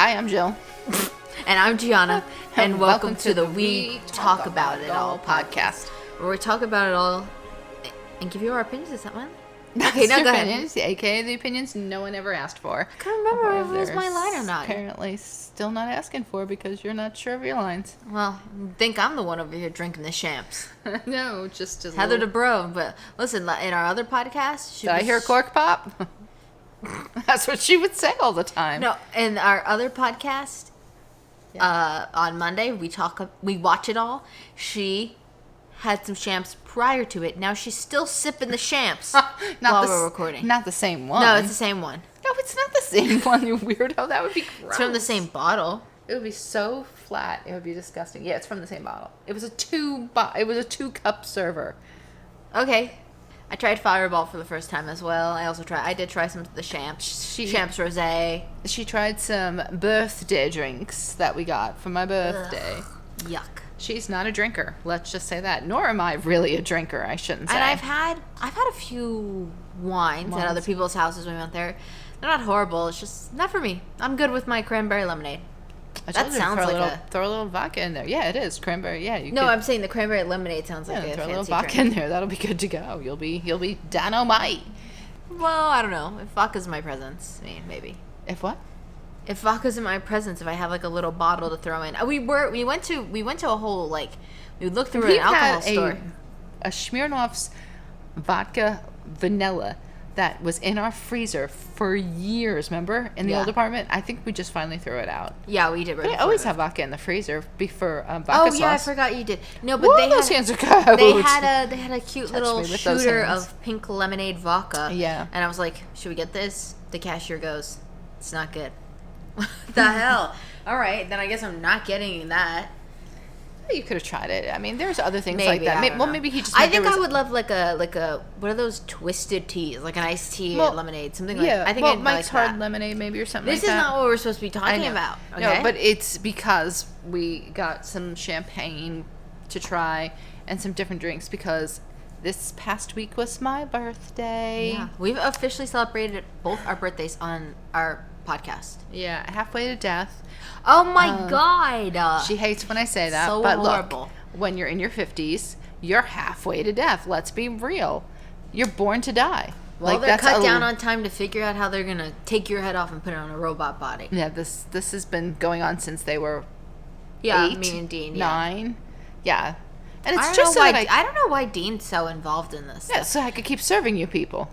Hi, I'm Jill. And I'm Gianna. And welcome to the We Talk About It All podcast. Where we talk about it all and give you our opinions. Is that one? Okay, no, go ahead. AKA the opinions no one ever asked for. I can't remember if it was my line or not. Apparently still not asking for because you're not sure of your lines. Well, I think I'm the one over here drinking the champs. No, just as Heather DeBro. But listen, in our other podcast... Did I hear cork pop? That's what she would say all the time. No, in our other podcast, on Monday, we watch it all. She had some champs prior to it. Now she's still sipping the champs while we're recording. Not the same one. No, it's the same one. No, it's not the same one, you weirdo. That would be gross. It's from the same bottle. It would be so flat. It would be disgusting. Yeah, it's from the same bottle. It was a 2-cup server. Okay. I tried Fireball for the first time as well. I did try some of the champs. Champs Rosé. She tried some birthday drinks that we got for my birthday. Ugh, yuck. She's not a drinker. Let's just say that. Nor am I really a drinker, I shouldn't say. And I've had a few wines at other people's houses when we went there. They're not horrible. It's just not for me. I'm good with my cranberry lemonade. That sounds like throw a little vodka in there. Yeah, it is cranberry. Yeah, I'm saying the cranberry lemonade sounds like a fancy throw a little drink. vodka in there. That'll be good to go. You'll be dynamite. Well, I don't know. If vodka's in my presence, maybe. If what? If vodka's in my presence, if I have like a little bottle to throw in. We went to a whole we looked through an alcohol store. A Smirnoff's vodka vanilla that was in our freezer for years, remember? In the old apartment. I think we just finally threw it out. Yeah, we did. But I always have vodka in the freezer for vodka sauce. Oh, yeah, I forgot you did. No, but those hands are cold. They had a cute little shooter of pink lemonade vodka. Yeah. And I was like, should we get this? The cashier goes, it's not good. What the hell? All right, then I guess I'm not getting that. You could have tried it. I mean, there's other things maybe, like that. Maybe he just. I think I would love like a what are those twisted teas? Like an iced tea or lemonade, something like that. I think Mike's Hard Lemonade maybe or something. This is not what we're supposed to be talking about. Okay? No, but it's because we got some champagne to try and some different drinks because this past week was my birthday. Yeah, we've officially celebrated both our birthdays on our podcast. Yeah, halfway to death. Oh my God! She hates when I say that. So but horrible. Look, when you're in your 50s, you're halfway to death. Let's be real. You're born to die. Well, they're cut down on time to figure out how they're gonna take your head off and put it on a robot body. Yeah, this has been going on since they were 8, me and Dean, 9. Yeah. And it's I don't know why Dean's so involved in this. Yeah, so I could keep serving you people.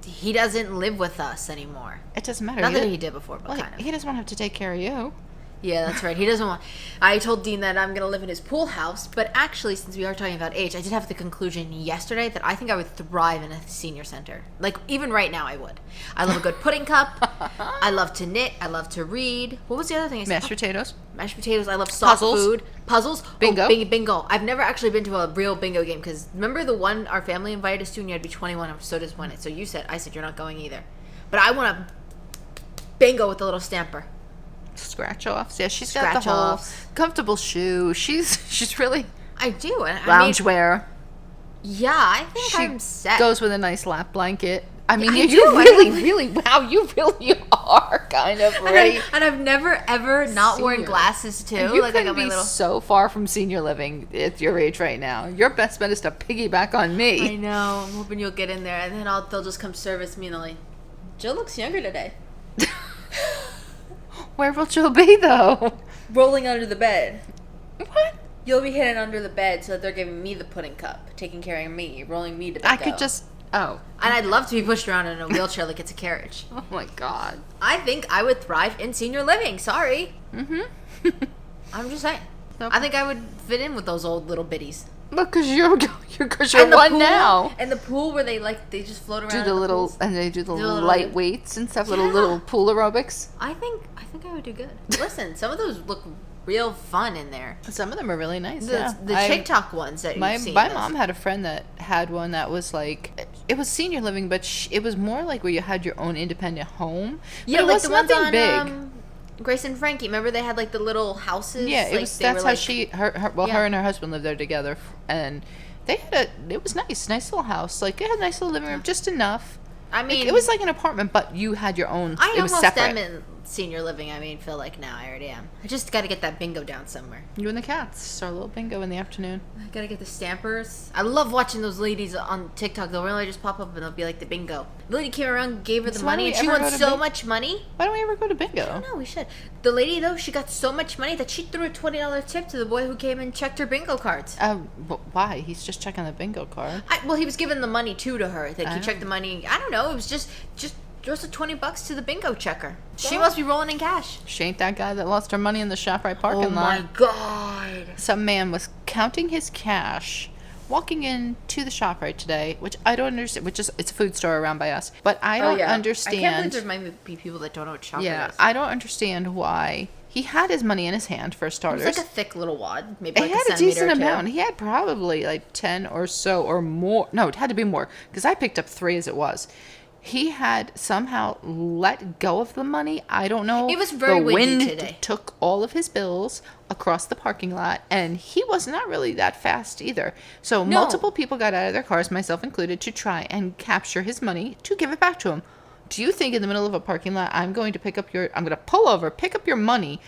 He doesn't live with us anymore. It doesn't matter. Not that he did before, but kind of. He doesn't want to have to take care of you. Yeah, that's right. He doesn't want... I told Dean that I'm going to live in his pool house, but actually, since we are talking about age, I did have the conclusion yesterday that I think I would thrive in a senior center. Like, even right now, I would. I love a good pudding cup. I love to knit. I love to read. What was the other thing I said? Mashed potatoes. Mashed potatoes. I love soft food. Puzzles. Bingo. Oh, bingo. I've never actually been to a real bingo game, because remember the one our family invited us to, and you had to be 21? I was so disappointed. So I said, you're not going either. But I want a bingo with a little stamper. Scratch offs. Yeah, she's got the whole comfortable shoe. She's really. I do. Loungewear. Yeah, I think I'm set. Goes with a nice lap blanket. I mean, you really, wow, you really are kind of ready. And I've never ever not worn glasses too. And you couldn't be so far from senior living at your age right now. Your best bet is to piggyback on me. I know. I'm hoping you'll get in there, and then they'll just come service me, and they'll like, Jill looks younger today. Where will Jill be, though? Rolling under the bed. What? You'll be hidden under the bed so that they're giving me the pudding cup, taking care of me, rolling me to bed. I could just... Oh. And I'd love to be pushed around in a wheelchair like it's a carriage. Oh, my God. I think I would thrive in senior living. Sorry. Mm-hmm. I'm just saying. I think I would fit in with those old little biddies. Because you're one now. And the pool where they just float around. They do the little light weights and stuff, little pool aerobics. I think I would do good. Listen, some of those look real fun in there. Some of them are really nice. The TikTok ones that you've seen. My mom had a friend that had one that was like, it was senior living, but it was more like where you had your own independent home. Yeah, like the ones on big. Grace and Frankie. Remember they had like the little houses? Yeah, that's how her and her husband lived there together, and it was nice little house. Like, it had a nice little living room, just enough. I mean, it was like an apartment, but you had your own. I it was almost separate. am senior living, I mean, feel like now I already am. I just got to get that bingo down somewhere. You and the cats start a little bingo in the afternoon. I got to get the stampers. I love watching those ladies on TikTok. They'll really just pop up and they'll be like the bingo. The lady came around, gave her the So why money, don't and we she ever won go to so much money. Why don't we ever go to I bingo? don't know, we should. The lady, though, she got so much money that she threw a $20 tip to the boy who came and checked her bingo cards. Why? He's just checking the bingo card. Well, he was giving the money too to her. Like, he Oh. checked the money. I don't know. It was just a $20 to the bingo checker. She Yeah. must be rolling in cash. She ain't that guy that lost her money in the ShopRite parking lot. my God. Some man was counting his cash walking into the ShopRite today, which I don't understand, it's a food store around by us. But I don't understand. I can't believe there might be people that don't know what ShopRite is. I don't understand why. He had his money in his hand, for starters. It was like a thick little wad, maybe like It had a a centimeter decent or two. amount. He had probably like 10 or so or more. No, it had to be more because I picked up 3 as it was. He had somehow let go of the money. I don't know. It was very the windy wind today. took all of his bills across the parking lot, and he was not really that fast either. So No. multiple people got out of their cars, myself included, to try and capture his money to give it back to him. Do you think in the middle of a parking lot I'm going to pull over, pick up your money,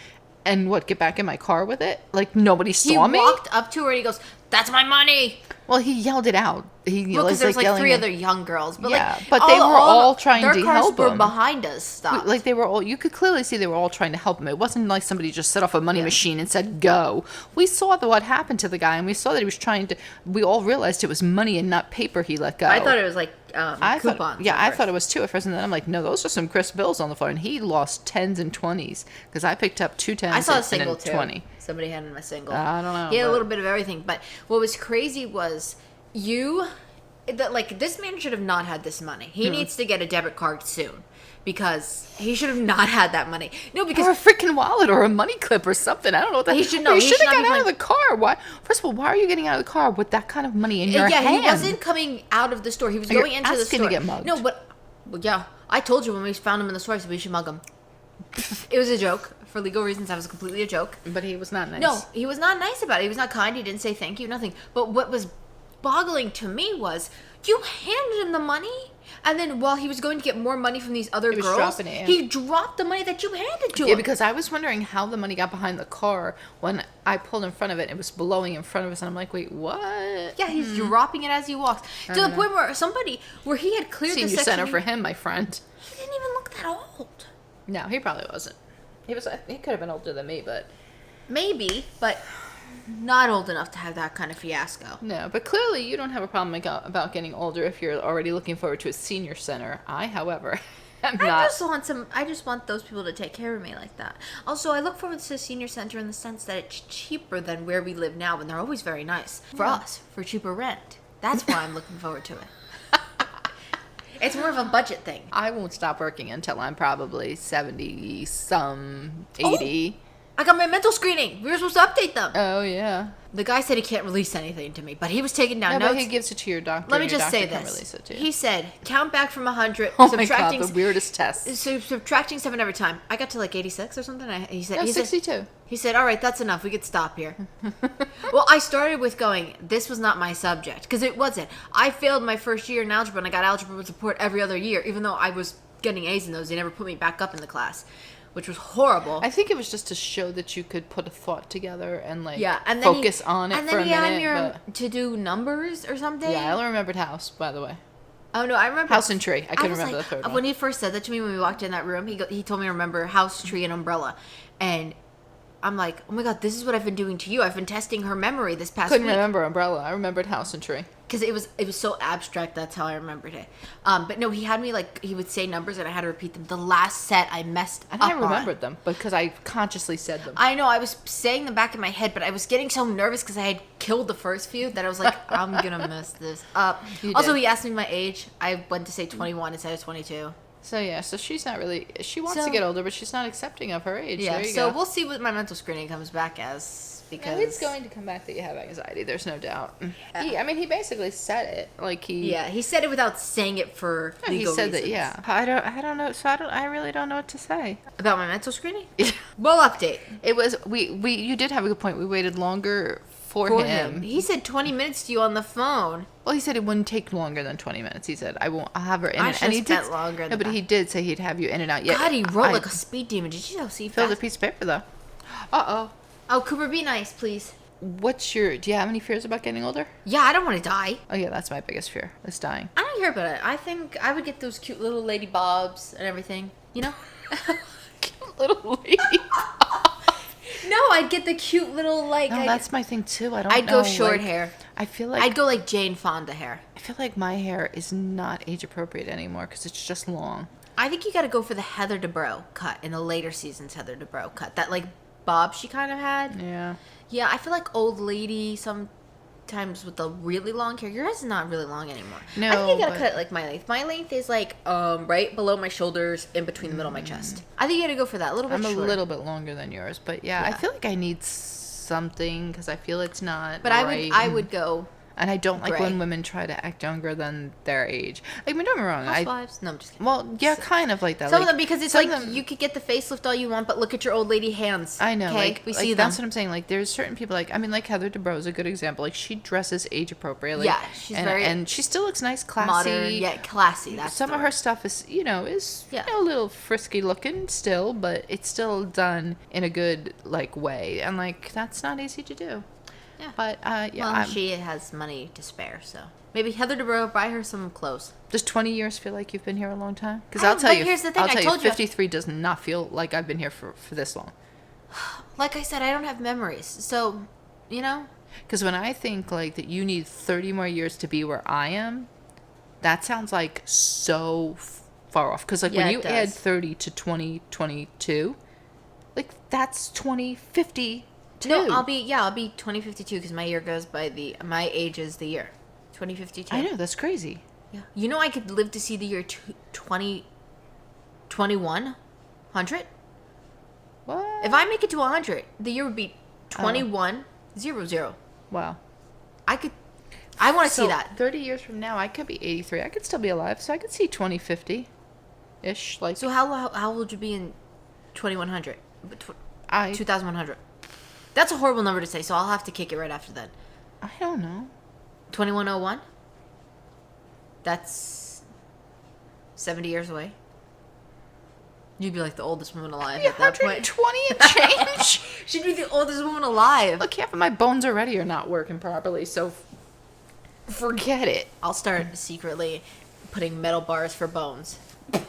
and get back in my car with it? Like nobody saw me? He walked up to her and he goes, "That's my money." Well, he yelled it out. Well, because there's like yelling 3 it. other young girls, but Yeah, like, but they were all trying their to cars help were him. behind us. Stopped. Like they were all, you could clearly see they were all trying to help him. It wasn't like somebody just set off a money machine and said, go. We saw what happened to the guy, and we saw that he was we all realized it was money and not paper he let go. I thought it was like coupons. I thought it was too at first, and then I'm like, no, those are some crisp bills on the floor. And he lost 10s and 20s because I picked up 2 10s I saw a and single a too. 20. Somebody handed him a single. I don't know, He had a but- little bit of everything, but what was crazy was this man should have not had this money. He needs to get a debit card soon because he should have not had that money. No, because Or a freaking wallet or a money clip or something. I don't know what that. He should know. You He should should have not got be out of the car. Why? First of all, why are you getting out of the car with that kind of money in your hand? he wasn't coming out of the store. He was You're going into the asking store. to get mugged. No, but yeah, I told you when we found him in the store, I said we should mug him. It was a joke. For legal reasons, that was completely a joke. But he was not nice. No, he was not nice about it. He was not kind. He didn't say thank you, nothing. But what was boggling to me was you handed him the money, and then while he was going to get more money from these other He was girls, dropping it, yeah. he dropped the money that you handed to Yeah, him. because I was wondering how the money got behind the car when I pulled in front of it. It was blowing in front of us, and I'm like, wait, what? Yeah, he's dropping it as he walks. To the point where he had cleared Senior the section. center for him, my friend. He didn't even look that old. No, he probably wasn't. He could have been older than me, but Maybe, but not old enough to have that kind of fiasco. no. But clearly, you don't have a problem about getting older if you're already looking forward to a senior center. I, however, am not. I just want those people to take care of me like that. Also, I look forward to the senior center in the sense that it's cheaper than where we live now, and they're always very nice for us for cheaper rent. That's why I'm looking forward to it. It's more of a budget thing. I won't stop working until I'm probably 70 some 80. I got my mental screening. We were supposed to update them. Oh yeah. The guy said he can't release anything to me, but he was taking down No, notes. but he gives it to your doctor. Let me and your just say doctor can this. release it to you. He said, count back from 100, Oh my god, subtracting the weirdest test. subtracting 7 every time. I got to like 86 or something. He said, No, he said, 62. he said, all right, that's enough. We could stop here. Well, I started with going, this was not my subject. Because it wasn't. I failed my first year in algebra, and I got algebra with support every other year. Even though I was getting A's in those, they never put me back up in the class, which was horrible. I think it was just to show that you could put a thought together and like and then focus on it and for then a he had minute. me to do numbers or something. Yeah, I only remembered house, by the way. Oh no, I remember House and tree. I couldn't was remember like- the third one. When he first said that to me when we walked in that room, he told me to remember house, tree, and umbrella, and I'm like, oh my god, this is what I've been doing to you. I've been testing her memory this past Couldn't week remember umbrella. I remembered house and tree. because it was so abstract. That's how I remembered it. But no, he had me like he would say numbers and I had to repeat them. The last set I messed And up I on. remembered them because I consciously said them. I know I was saying them back in my head, but I was getting so nervous because I had killed the first few that I was like, I'm gonna mess this up. You Also, did. he asked me my age. I went to say 21 instead of 22. So yeah, so she's not really. She wants So- to get older, but she's not accepting of her age. Yeah, There you so go. we'll see what my mental screening comes back as because It's going to come back that you have anxiety. There's no doubt. He basically said it. Like he. yeah, he said it without saying it for He legal said that. reasons. Yeah. I don't know. So I really don't know what to say. About my mental screening. We'll update. It was you did have a good point. We waited longer for him. He said 20 minutes to you on the phone. Well, he said it wouldn't take longer than 20 minutes. He said, I'll have her in I and should he have did spent longer No, than but that. he did say he'd have you in and out. Yeah, God, he wrote like a speed demon. Did you see filled a fast? piece of paper, though. Uh-oh. Oh, Cooper, be nice, please. Do you have any fears about getting older? Yeah, I don't want to die. Oh, yeah, that's my biggest fear, is dying. I don't care about it. I think I would get those cute little lady bobs and everything. You know? Cute little lady. No, I'd get the cute little, like... No, that's my thing, too. I'd go short hair. I feel like... I'd go like Jane Fonda hair. I feel like my hair is not age appropriate anymore because it's just long. I think you got to go for the Heather Dubrow cut in the later seasons. Heather Dubrow cut that like bob she kind of had. Yeah. Yeah, I feel like old lady sometimes with the really long hair. Yours is not really long anymore. No, I think you gotta cut it like my length. My length is like right below my shoulders, in between the middle of my chest. I think you gotta go for that a little bit. I'm shorter. a little bit longer than yours, but yeah, I Yeah. feel like I need something because I feel it's not. But right. I would go. And I don't like gray. when women try to act younger than their age. Like, I mean, don't get me wrong. Housewives? No, I'm just kidding. Well, yeah, kind of like that. Some like, of them, because it's some like of them- you could get the facelift all you want, but look at your old lady hands. I know, Okay, like we like, see them. that's what I'm saying. Like, there's certain people, like, I mean, like Heather Dubrow is a good example. Like, she dresses age appropriately. Yeah, she's very and she still looks nice, classy. Modern, yeah, classy. That's Some the of word. her stuff is, Yeah. a little frisky looking still, but it's still done in a good, like, way. And, like, that's not easy to do. Yeah. But, yeah. Well, she has money to spare, so maybe Heather Dubrow, buy her some clothes. Does 20 years feel like you've been here a long time? Because I I'll don't- tell but you, here's the thing, I'll I tell told you, you- 53 does not feel like I've been here for this long. Like I said, I don't have memories, so you know. Because when I think like that you need 30 more years to be where I am, that sounds like so far off. Because like Yeah, when you it add does. 30 to 2022, like that's 2052. No, I'll be 2052 because my year goes by my age is the year, 2052. I know, that's crazy. Yeah. You know, I could live to see the year 2100. What? If I make it to 100, the year would be 2100. Wow. I could. I want to So see that. 30 years from now, I could be 83. I could still be alive, so I could see 2050-ish. Like, So how old would you be in 2100? I 2100. That's a horrible number to say, so I'll have to kick it right after that. don't know. 2101? That's 70 years away. You'd be like the oldest woman alive Be at that point. 120 and change. She'd be the oldest woman alive. Look, half of my bones already are not working properly, so forget it. I'll start secretly putting metal bars for bones.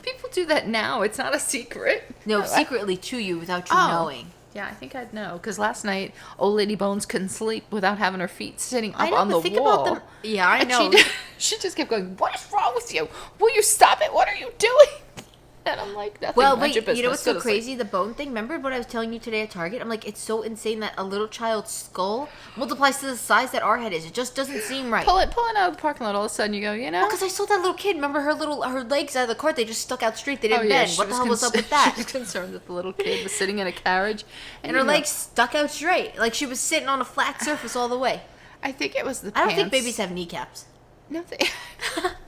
People do that now. It's not a secret. No, secretly to you without you Oh. knowing. Yeah, I think I'd know. Because last night, old lady Bones couldn't sleep without having her feet sitting up I know, on but the think wall. about them. Yeah, I And know. she just kept going, what is wrong with you? Will you stop it? What are you doing? And I'm like, nothing. Well, mind wait, your business. you know what's Go so to sleep. crazy? The bone thing. Remember what I was telling you today at Target? I'm like, it's so insane that a little child's skull multiplies to the size that our head is. It just doesn't seem right. Pulling out of the parking lot, all of a sudden you go, Because I saw that little kid. Remember her legs out of the cart? They just stuck out straight. They didn't Oh, yeah, bend. she What the hell was up with She that? was concerned that the little kid was sitting in a carriage. And her you know, legs stuck out straight, like she was sitting on a flat surface all the way. I think it was the I don't think pants. babies have kneecaps. No,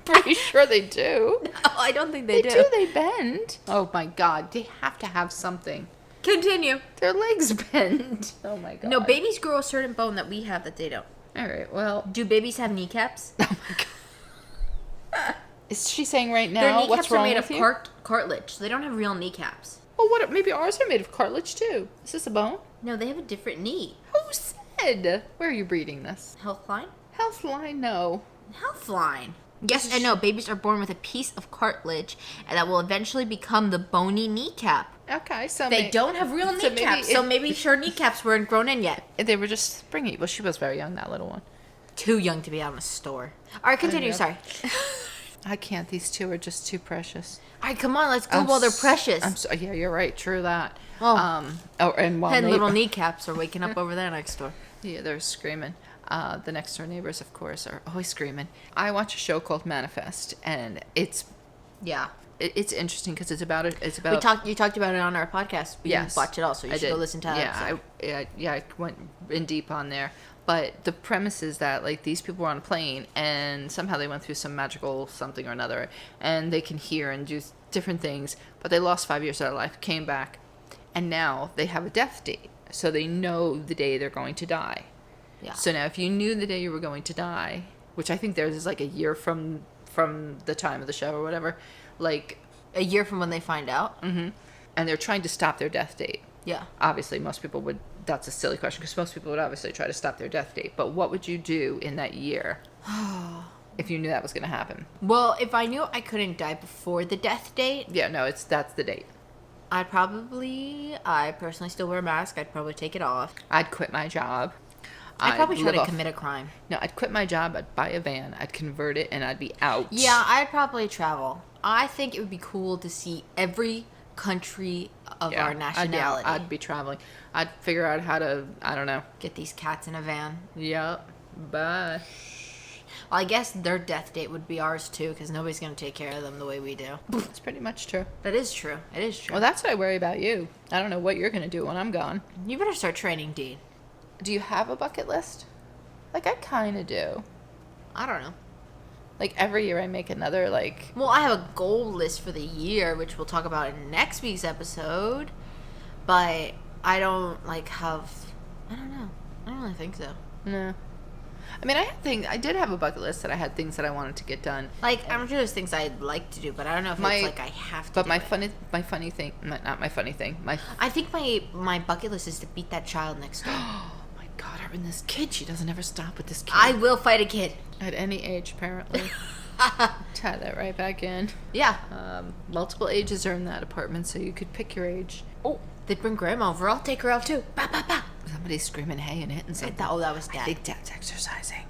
pretty sure they do. No, I don't think they They do. do. They bend. Oh my god, they have to have something. Continue. Their legs bend. Oh my god. No, babies grow a certain bone that we have that they don't. All right. Well. Do babies have kneecaps? Oh my god. Is she saying right Their now kneecaps what's are wrong made with of you? cartilage. So they don't have real kneecaps. Well, what? Maybe ours are made of cartilage too. Is this a bone? No, they have a different knee. Who said? Where are you breeding this? Healthline? Healthline? No. Healthline. Yes, I know. Babies are born with a piece of cartilage, and that will eventually become the bony kneecap. Okay, so They don't have real so kneecaps, maybe so it- maybe her kneecaps weren't grown in yet. they were just springy. Well, she was very young, that little one. Too young to be out in a store. All right, continue. know. Sorry. I can't. These two are just too precious. All right, come on. Let's go while they're precious. I'm so, yeah, you're right. True that. Oh. And while And little neighbor- kneecaps are waking up over there next door. Yeah, they're screaming. The next door neighbors, of course, are always screaming. I watch a show called Manifest, and it's Yeah. interesting because it's about You talked about it on our podcast. We Yes, watch it all, so you I should did. go listen to that. Yeah, I went in deep on there. But the premise is that like these people were on a plane and somehow they went through some magical something or another, and they can hear and do different things. But they lost 5 years of their life, came back, and now they have a death date, so they know the day they're going to die. Yeah. So now if you knew the day you were going to die, which I think theirs is like a year from the time of the show or whatever, like A year from when they find out. and they're trying to stop their death date. Yeah. Obviously, most people would, that's a silly question because most people would obviously try to stop their death date. But what would you do in that year if you knew that was going to happen? Well, if I knew I couldn't die before the death date, Yeah, no, that's the date. I personally still wear a mask. I'd probably take it off. I'd quit my job. I'd probably try live to off- commit a crime. No, I'd quit my job. I'd buy a van. I'd convert it, and I'd be out. Yeah, I'd probably travel. I think it would be cool to see every country of our nationality. I'd be traveling. I'd figure out how to, I don't know. Get these cats in a van. Yep. Bye. Well, I guess their death date would be ours too, because nobody's going to take care of them the way we do. That's pretty much true. That is true. It is true. Well, that's what I worry about you. I don't know what you're going to do when I'm gone. You better start training Dean. Do you have a bucket list? Like, I kind of do. I don't know. Like, every year I make another, like... Well, I have a goal list for the year, which we'll talk about in next week's episode. But I don't, have... I don't know. I don't really think so. No. I mean, I did have a bucket list that I had things that I wanted to get done. I'm sure there's things I'd like to do, but I don't know if it's I have to But do my it. funny thing... Not my funny thing. I think my bucket list is to beat that child next door. Oh, my God. Her and this kid. She doesn't ever stop with this kid. I will fight a kid. At any age, apparently. Tie that right back in. Yeah. Multiple ages are in that apartment, so you could pick your age. Oh, they'd bring grandma over. I'll take her out too. Ba, ba, ba. Somebody's screaming hey and hitting something. Oh, that was Dad. I think Dad's exercising.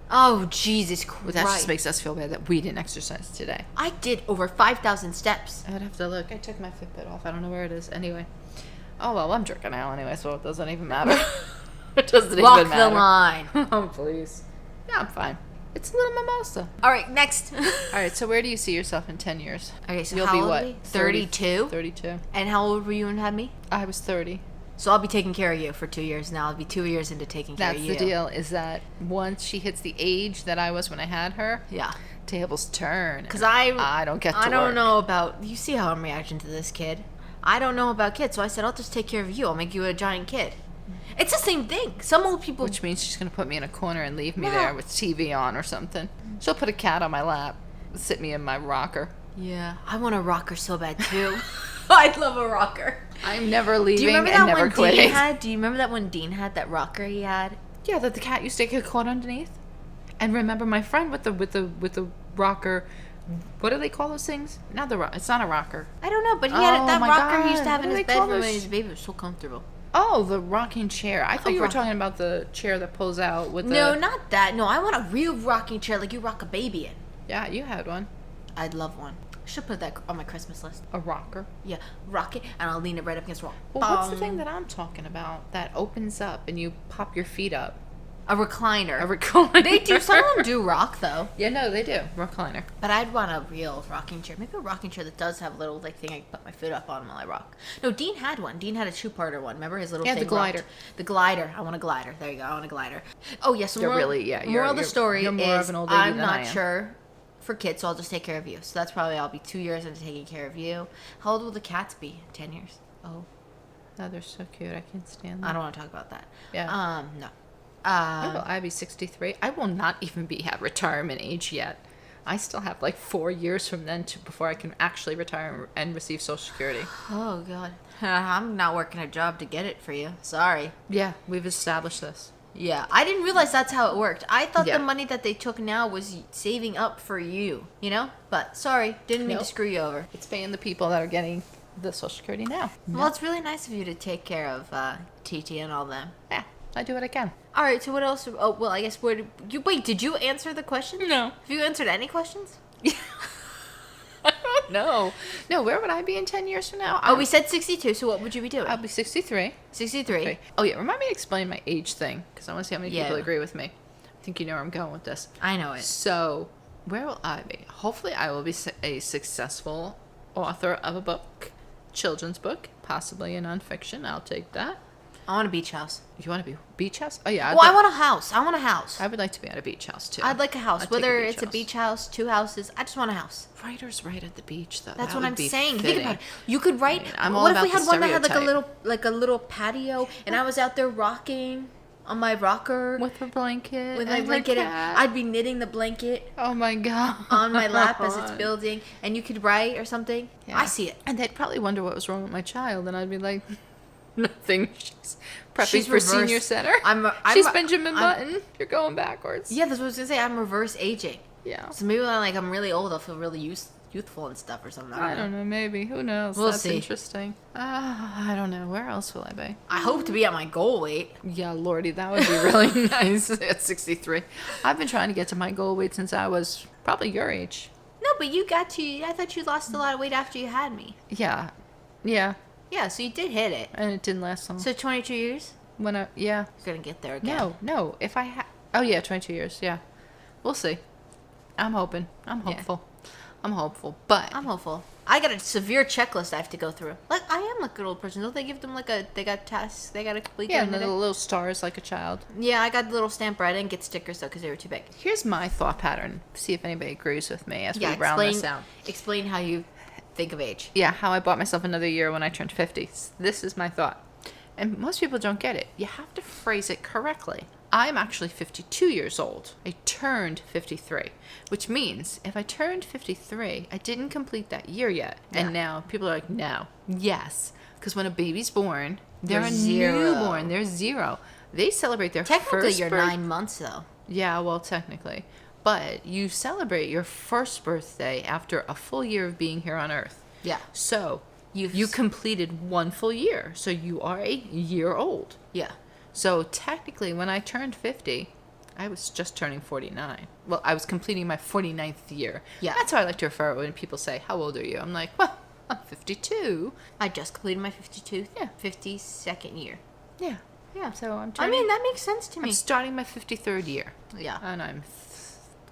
Oh, Jesus Christ. Well, that just makes us feel bad that we didn't exercise today. I did over 5,000 steps. I would have to look. I took my Fitbit off. I don't know where it is. Anyway. Oh, well, I'm drinking now anyway, so it doesn't even matter. It doesn't Walk even matter. the line. Oh, please. Yeah, I'm fine. It's a little mimosa. All right, next. All right, so where do you see yourself in 10 years? Okay, so You'll how be old what? are we? 32? 32. And how old were you when you had me? I was 30. So I'll be taking care of you for 2 years now. I'll be 2 years into taking care That's of you. the deal, is that once she hits the age that I was when I had her, Yeah. tables turn. Because I don't get to I don't work. know about... You see how I'm reacting to this kid. I don't know about kids, so I said, I'll just take care of you. I'll make you a giant kid. It's the same thing. Some old people... Which means she's going to put me in a corner and leave me No. there with TV on or something. She'll put a cat on my lap, sit me in my rocker. Yeah. I want a rocker so bad, too. I'd love a rocker. I'm never leaving Do you remember and that never when quitting. Dean had? Do you remember that when Dean had that rocker he had? Yeah, that the cat used to get caught underneath. And remember my friend with the rocker. What do they call those things? Not the rocker. It's not a rocker. I don't know, but he had Oh that my rocker he used God. to have What in do his they call bedroom those? when his baby was so comfortable. Oh, the rocking chair. I thought you were rock- talking about the chair that pulls out with the... No, not that. No, I want a real rocking chair like you rock a baby in. Yeah, you had one. I'd love one. I should put that on my Christmas list. A rocker. Yeah, rock it, and I'll lean it right up against the wall. Well, what's the Bong. thing that I'm talking about that opens up and you pop your feet up? A recliner. A recliner. They do. Some of them do rock though. Yeah, no, they do. Recliner. But I'd want a real rocking chair. Maybe a rocking chair that does have a little thing I can put my foot up on while I rock. No, Dean had one. Dean had a two-parter one. Remember his little Yeah, thing the glider. rocked? The glider. I want a glider. There you go. I want a glider. Oh yes. You're really- yeah, you're- Moral of the you're- story you're more is of an old lady I'm than I not am. sure for kids, so I'll just take care of you. So that's probably I'll be 2 years into taking care of you. How old will the cats be? 10 years. Oh, Oh, they're so cute. I can't stand them. I don't want to talk about that. Yeah. No. When will I be 63? I will not even be at retirement age yet. I still have like 4 years from then before I can actually retire and receive Social Security. Oh God. I'm not working a job to get it for you. Sorry. Yeah, we've established this. Yeah, I didn't realize that's how it worked. I thought Yeah. the money that they took now was saving up for you, you know? But sorry, didn't mean to Nope. screw you over. It's paying the people that are getting the Social Security now. Well, it's really nice of you to take care of TT and all them. Yeah, I do what I can. All right, so what else? Oh, well, I guess wait, did you answer the question? No. Have you answered any questions? I don't know. No, where would I be in 10 years from now? Oh, we said 62, so what would you be doing? I'll be 63. 63. Okay. Oh, yeah, remind me to explain my age thing, because I want to see how many Yeah. people agree with me. I think you know where I'm going with this. I know it. So, where will I be? Hopefully, I will be a successful author of a book, children's book, possibly a nonfiction. I'll take that. I want a beach house. You want to be beach house? Oh yeah. Well, I want a house. I want a house. I would like to be at a beach house too. I'd like a house. I'd take Whether beach it's a house. beach house, 2 houses, I just want a house. Writers right at the beach though. That's That what would I'm be saying. fitting. Think about it. You could write. I mean, I'm all what if about we had the one that had stereotype. like a little patio, and I was out there rocking? on my rocker with a blanket. with my and blanket. the And cat. I'd be knitting the blanket Oh my god. on my lap as it's building, and you could write or something. Yeah. I see it. And they'd probably wonder what was wrong with my child, and I'd be like, nothing. She's prepping She's for reversed. senior center. She's Benjamin Button. You're going backwards. Yeah, that's what I was gonna say. I'm reverse aging. Yeah. So maybe when I'm really old, I'll feel really youthful and stuff or something. I don't know. Maybe. Who knows? We'll That's see. interesting. I don't know. Where else will I be? I hope to be at my goal weight. Yeah, Lordy, that would be really nice at 63. I've been trying to get to my goal weight since I was probably your age. No, but you got to. I thought you lost a lot of weight after you had me. Yeah. Yeah. Yeah, so you did hit it. And it didn't last long. So 22 years? Yeah. You're gonna get there again. No. If I oh yeah, 22 years. Yeah. We'll see. I'm hoping. I'm hopeful. I'm hopeful. But I'm hopeful. I got a severe checklist I have to go through. Like, I am like an old person. Don't they give them they got tasks they got to complete? yeah, during and the the day? little stars like a child. Yeah, I got the little stamp, but I didn't get stickers though because they were too big. Here's my thought pattern. See if anybody agrees with me as Yeah, we round this out. explain how you think of age. Yeah, how I bought myself another year when I turned 50. This is my thought. And most people don't get it. You have to phrase it correctly. I'm actually 52 years old. I turned 53, which means if I turned 53, I didn't complete that year yet. And Yeah. now people are like, no. Yes. Because when a baby's born, they're You're a zero. newborn. They're 0. They celebrate their Technically, first you're birth- 9 months though. Yeah, well, technically. But you celebrate your first birthday after a full year of being here on Earth. Yeah. So you completed 1 full year. So you are a year old. Yeah. So technically, when I turned 50, I was just turning 49. Well, I was completing my 49th year. Yeah. That's how I like to refer it when people say, how old are you? I'm like, well, I'm 52. I just completed my 52nd, Yeah. 52nd year. Yeah. Yeah. So I'm I turning, mean, that makes sense to me. I'm starting my 53rd year. Yeah. And I'm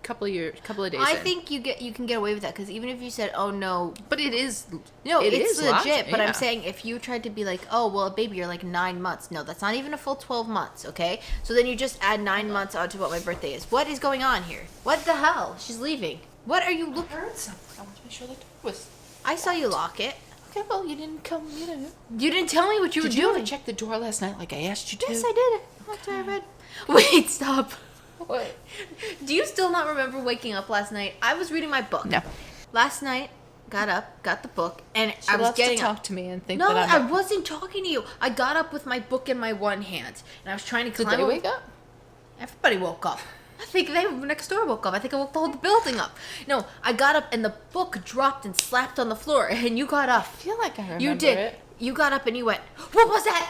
couple of days I in. think you can get away with that because even if you said, "Oh no," But it is. no, it it's is legit. logic, But yeah. I'm saying if you tried to be like, "Oh well, baby, you're like 9 months." No, that's not even a full 12 months. Okay, so then you just add 9 months onto what my birthday is. What is going on here? What the hell? She's leaving. What are you I looking? heard something. I want to make sure the door was. I saw you lock it. Okay, well, you didn't come, You didn't tell me what you Did were you doing. ever check the door last night like I asked you to? Yes, I did. That's what I read. Wait, stop. What? Do you still not remember waking up last night? I was reading my book. No. Last night, got up, got the book, and She I was loves getting to up. talk to me and think No, that I I'm. wasn't talking to you. I got up with my book in my one hand, and I was trying to Did climb. they over- wake up? Everybody woke up. I think they next door woke up. I think I woke the whole building up. No, I got up, and the book dropped and slapped on the floor, and you got up. I feel like I remember You did. it. You got up, and you went, "What was that?"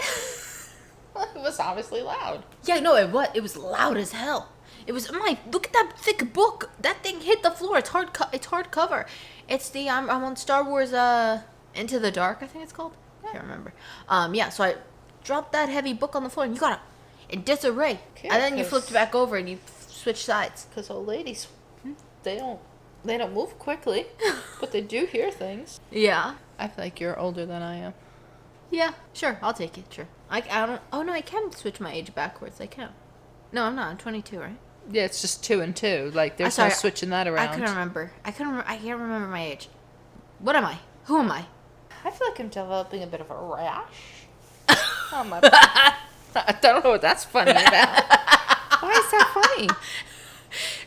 It was obviously loud. Yeah, no, it was. It was loud as hell. It was. Look at that thick book. That thing hit the floor. It's hard. It's hardcover. It's the. I'm on Star Wars. Into the Dark. I think it's called. I can't remember. Yeah. So I dropped that heavy book on the floor, and you got up in disarray. Okay, and then you 'cause- flipped back over, and you switched sides. Because old ladies, they don't move quickly, but they do hear things. Yeah. I feel like you're older than I am. Yeah. Sure. I'll take it. Sure. I don't. Oh no, I can switch my age backwards. I can. No, I'm not. I'm 22, right? Yeah, it's just 2 and 2. Like there's sorry, no switching that I around. couldn't remember. I can't remember my age. What am I? Who am I? I feel like I'm developing a bit of a rash on my. I don't know what that's funny about. Why is that funny?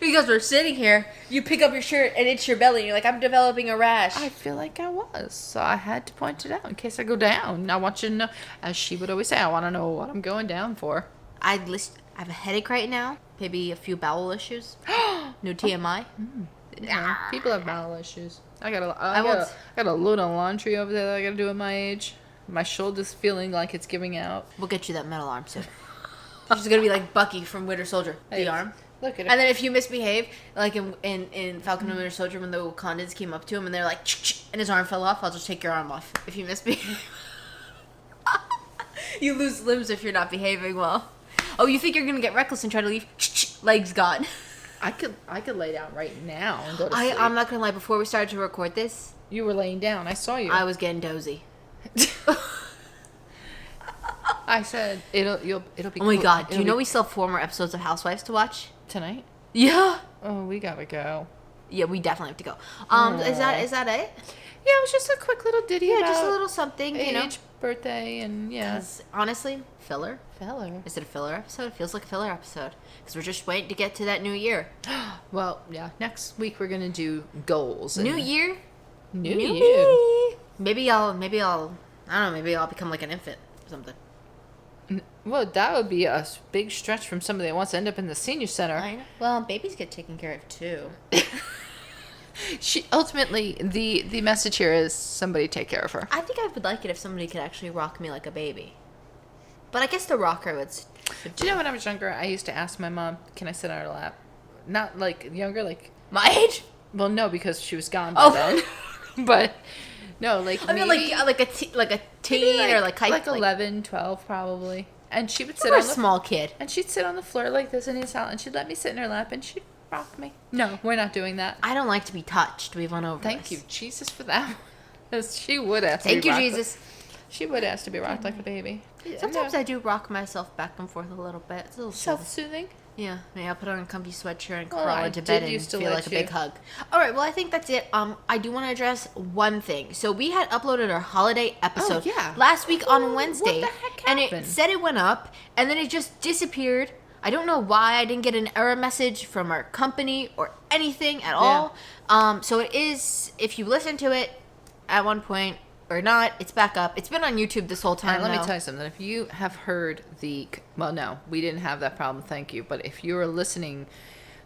Because we're sitting here, you pick up your shirt and it's your belly, and you're like, I'm developing a rash. I feel like I was, so I had to point it out in case I go down. I want you to know, as she would always say, I want to know what I'm going down for. I have a headache right now. Maybe a few bowel issues. No TMI. Yeah, people have bowel issues. I got won't- a load of laundry over there that I got to do at my age. My shoulder's feeling like it's giving out. We'll get you that metal arm soon. She's gonna be like Bucky from Winter Soldier. Hey, The arm. Look at it. And then if you misbehave, like in Falcon and Winter Soldier, when the Wakandans came up to him and they're like, "Ch-ch," and his arm fell off, I'll just take your arm off if you misbehave. You lose limbs if you're not behaving well. Oh, you think you're gonna get reckless and try to leave? Ch-ch, legs gone. I could lay down right now and go to sleep. I'm not gonna lie. Before we started to record this, You were laying down. I saw you. I was getting dozy. I said it'll be. Oh my cool. god! Do It'll you know be we still have 4 more episodes of Housewives to watch? tonight? Yeah. Oh, we gotta go. Yeah, we definitely have to go. Is that it? Yeah, it was just a quick little ditty Yeah, about just a little something, you know. age birthday, and yeah. 'Cause honestly, filler. Filler. Is it a filler episode? It feels like a filler episode. Because we're just waiting to get to that new year. Well, yeah. Next week we're gonna do goals. New year? New New year. me. Maybe I'll, I don't know, maybe I'll become like an infant or something. Well, that would be a big stretch from somebody that wants to end up in the senior center. I know. Well, babies get taken care of too. She ultimately the message here is somebody take care of her. I think I would like it if somebody could actually rock me like a baby. But I guess the rocker would. Do you know when I was younger, I used to ask my mom, "Can I sit on her lap?" Not like younger, like My age? well, no, because she was gone by Oh. then. But no, like I mean, maybe, like a teen maybe or like high, like 11, 12 probably. And she would sit You're a on the small kid. and she'd sit on the floor like this in his house, and she'd let me sit in her lap, and she'd rock me. No, we're not doing that. I don't like to be touched. We've went over Thank this. you, Jesus, for that. 'Cause she would ask. Thank to be you, rocked Jesus. She would ask to be rocked like a baby. Sometimes I do rock myself back and forth a little bit. It's a little silly. Self-soothing. Yeah, maybe I'll put on a comfy sweatshirt and Well, crawl I into did bed and used to feel let like a you. big hug. All right, well, I think that's it. I do want to address one thing. So we had uploaded our holiday episode yeah. last week on What Wednesday, the heck and it happened? said it went up, and then it just disappeared. I don't know why. I didn't get an error message from our company or anything at all. So it is, if you listen to it at one point or not, it's back up. It's been on YouTube this whole All time. right, let me now. tell you something. If you have heard well, no, we didn't have that problem, thank you. But if you were listening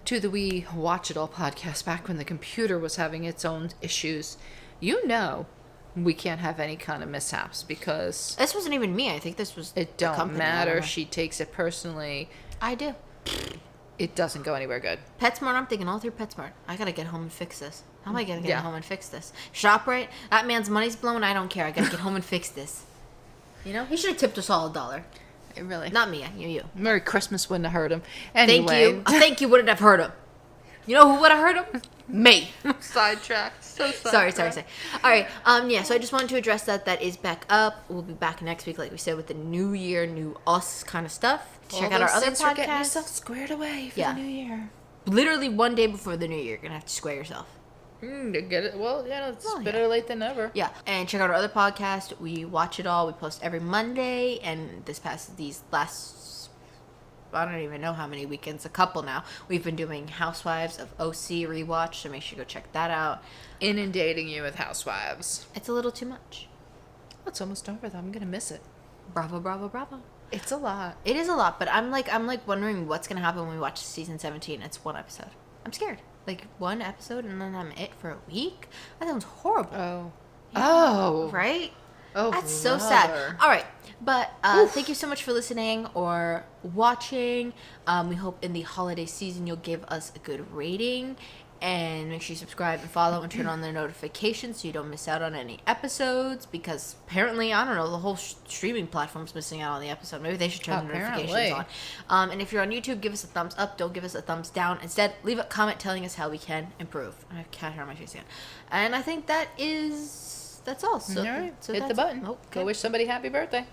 to the We Watch It All podcast back when the computer was having its own issues, you know we can't have any kind of mishaps because This wasn't even me. I think this was it the don't company. I don't matter. know. She takes it personally. I do. It doesn't go anywhere good. PetSmart, I'm thinking all through PetSmart. I gotta get home and fix this. How am I gonna get Yeah. home and fix this? ShopRite, that man's money's blown. I don't care. I gotta get home and fix this. You know, he should have tipped us all $1. It really. Not me, you. Merry Christmas wouldn't have hurt him. Thank Anyway, you. Thank you wouldn't have hurt him. You know who would have hurt him? Me. Sidetracked. So Sorry. All right. Yeah. So I just wanted to address that. That is back up. We'll be back next week, like we said, with the new year, new us kind of stuff. Check out our other You're getting podcasts. yourself squared away for Yeah. the new year. Literally one day before the new year, you're gonna have to square yourself. To get it. Well, yeah, it's Well, better yeah. late than never. Yeah, and check out our other podcast. We watch it all. We post every Monday, and these last, I don't even know how many weekends, a couple now. We've been doing Housewives of OC rewatch, so make sure you go check that out. Inundating you with housewives. It's a little too much. It's almost over though. I'm gonna miss it. Bravo, bravo, bravo. It's a lot. It is a lot, but I'm like wondering what's gonna happen when we watch season 17. It's one episode. I'm scared. Like one episode, and then I'm it for a week. That sounds horrible. Oh. Oh. Right? Oh. That's so brother. sad. All right. But thank you so much for listening or watching. We hope in the holiday season you'll give us a good rating. And make sure you subscribe and follow and turn on the notifications so you don't miss out on any episodes. Because apparently, I don't know, the whole streaming platform's missing out on the episode. Maybe they should turn the notifications Apparently. on. And if you're on YouTube, give us a thumbs up. Don't give us a thumbs down. Instead, leave a comment telling us how we can improve. I have cat hair on my face again. And I think that's all. So, All right. so Hit the that's button. it. Okay. Go wish somebody happy birthday.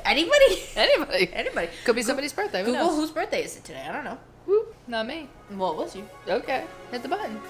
Anybody? Anybody. Anybody. Could be somebody's birthday. Who Google knows? whose birthday is it today? I don't know. Whoop, not me. Well, it was you. Okay. Hit the button.